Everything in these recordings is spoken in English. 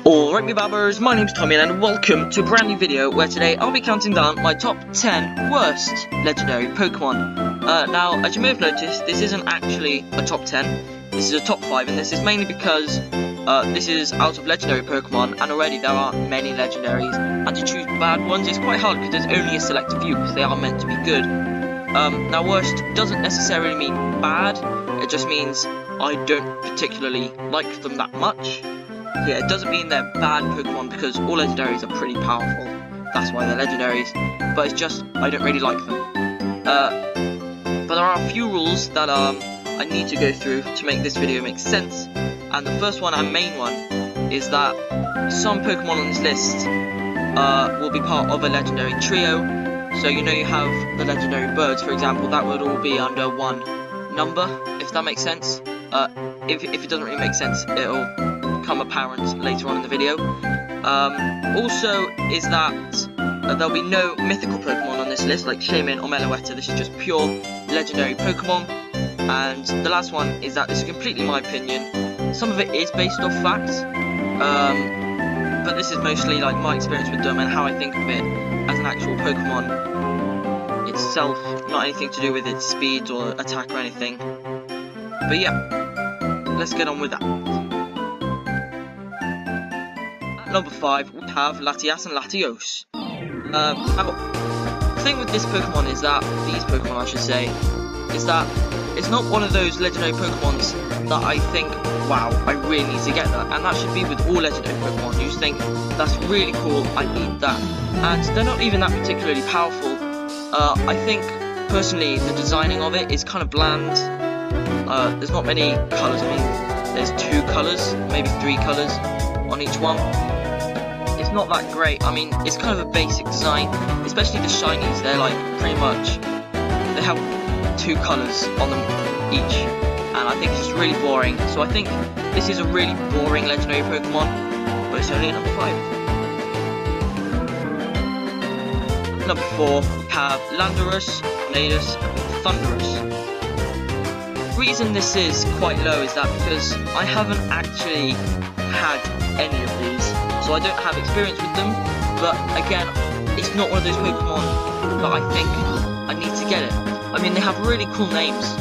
Alright me babbers, my name's Tommy and welcome to a brand new video where today I'll be counting down my top 10 worst legendary Pokemon. Now, as you may have noticed, this isn't actually a top 10, this is a top 5, and this is mainly because this is out of legendary Pokemon and already there are many legendaries, and to choose bad ones is quite hard because there's only a select few because they are meant to be good. Now worst doesn't necessarily mean bad, it just means I don't particularly like them that much. Yeah, it doesn't mean they're bad Pokemon because all legendaries are pretty powerful, that's why they're legendaries, but it's just I don't really like them. But there are a few rules that I need to go through to make this video make sense, and the first one and main one is that some Pokemon on this list will be part of a legendary trio. So you know you have the legendary birds, for example, that would all be under one number, if that makes sense. If it doesn't really make sense, it'll become apparent later on in the video. Also is that there'll be no mythical Pokemon on this list, like Shaymin or Meloetta. This is just pure legendary Pokemon. And the last one is that this is completely my opinion. Some of it is based off facts, but this is mostly like my experience with them and how I think of it as an actual Pokemon itself, not anything to do with its speed or attack or anything. But yeah, let's get on with that. At number 5, we have Latias and Latios. Now, the thing with this Pokemon is that, these Pokemon I should say, is that it's not one of those legendary Pokemons that I think, wow, I really need to get that. And that should be with all legendary Pokemon. You just think, that's really cool, I need that. And they're not even that particularly powerful. I think, personally, the designing of it is kind of bland. There's not many colours. I mean, there's 2 colours, maybe 3 colours on each one. It's not that great. I mean, it's kind of a basic design, especially the shinies. They're like pretty much, they have 2 colours on them each, and I think it's just really boring. So I think this is a really boring legendary Pokemon, but it's only number 5. Number 4, we have Landorus, Tornadus, and Thundurus. The reason this is quite low is that because I haven't actually had any of these, so I don't have experience with them, but again, it's not one of those Pokemon that I think I need to get it. I mean, they have really cool names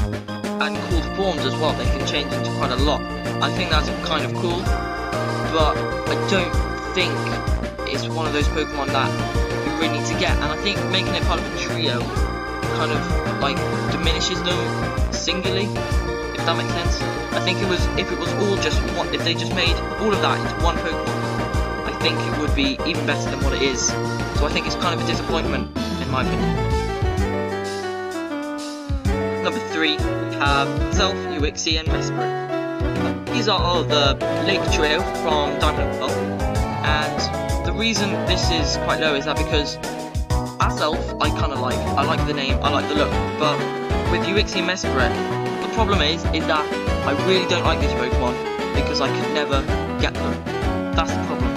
and cool forms as well. They can change into quite a lot. I think that's kind of cool, but I don't think it's one of those Pokemon that you really need to get. And I think making it part of a trio kind of like diminishes them singly, if that makes sense. I think if it was all just one, if they just made all of that into one Pokemon, I think it would be even better than what it is. So I think it's kind of a disappointment, in my opinion. Number 3, we have Zelf, Uxie, and Mesprit. These are the Lake Trio from Diamond and Pearl, and the reason this is quite low is that because as Zelf, I kind of like. I like the name, I like the look, but with Uxie and Mesprit, the problem is that I really don't like this Pokemon because I could never get them. That's the problem,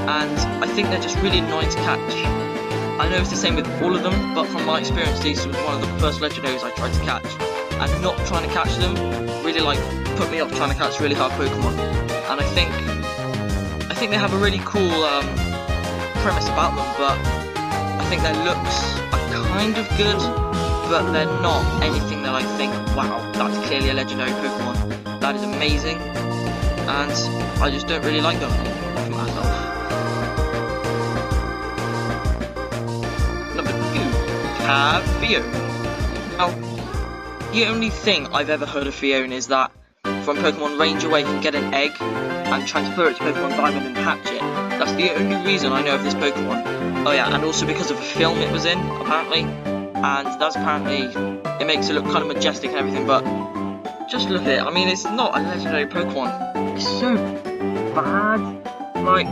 and I think they're just really annoying to catch. I know it's the same with all of them, but from my experience, this was one of the first legendaries I tried to catch, and not trying to catch them really put me off trying to catch really hard Pokemon. And I think they have a really cool premise about them, but I think their looks are kind of good, but they're not anything that I think, wow, that's clearly a legendary Pokemon. That is amazing, and I just don't really like them for myself. Have Fione. Now, the only thing I've ever heard of Fione is that from Pokemon Ranger where you can get an egg and transfer it to Pokemon Diamond and hatch it. That's the only reason I know of this Pokemon. Oh yeah, and also because of a film it was in, apparently. And that's apparently, it makes it look kind of majestic and everything, but just look at it. I mean, it's not a legendary Pokemon. It's so bad. Like,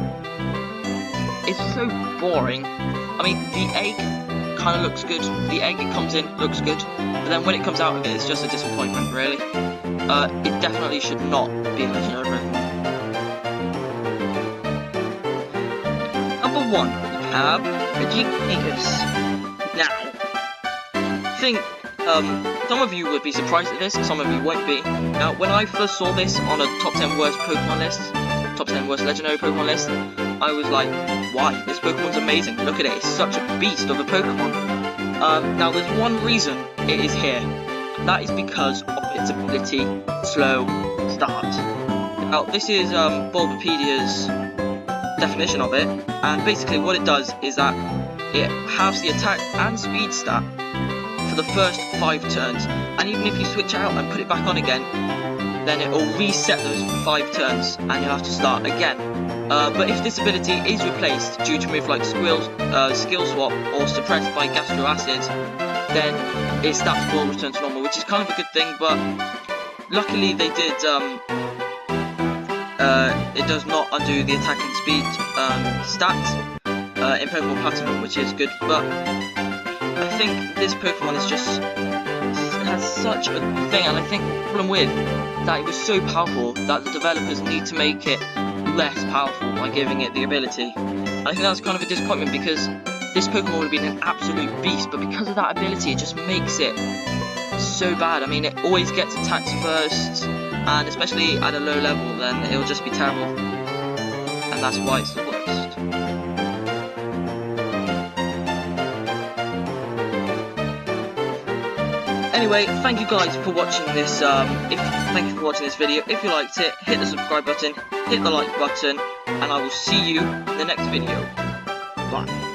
it's so boring. I mean, the egg kind of looks good, the egg it comes in looks good, but then when it comes out of it, it's just a disappointment, really. It definitely should not be a legendary Pokemon. Number 1, we have Regigigas. Now, I think some of you would be surprised at this, some of you won't be. Now, when I first saw this on a top 10 worst Pokemon list, top top 10 worst legendary Pokemon list, I was like, why? This Pokemon's amazing. Look at it. It's such a beast of a Pokemon. Now, there's one reason it is here. That is because of its ability slow start. Now, this is Bulbapedia's definition of it, and basically what it does is that it halves the attack and speed stat for the first 5 turns, and even if you switch out and put it back on again, then it will reset those 5 turns and you'll have to start again. But if this ability is replaced due to move like Skill Swap or suppressed by Gastro Acid, then its stats will return to normal, which is kind of a good thing, but luckily they did, it does not undo the attack and speed stats in Pokemon Platinum, which is good, but I think this Pokemon is just has such a thing, and I think the problem with that it was so powerful that the developers need to make it less powerful by giving it the ability. I think that's kind of a disappointment because this Pokemon would have been an absolute beast, but because of that ability it just makes it so bad. I mean, it always gets attacks first, and especially at a low level, then it'll just be terrible, and that's why it's the worst. Anyway, thank you guys for watching this. Thank you for watching this video. If you liked it, hit the subscribe button, hit the like button, and I will see you in the next video. Bye.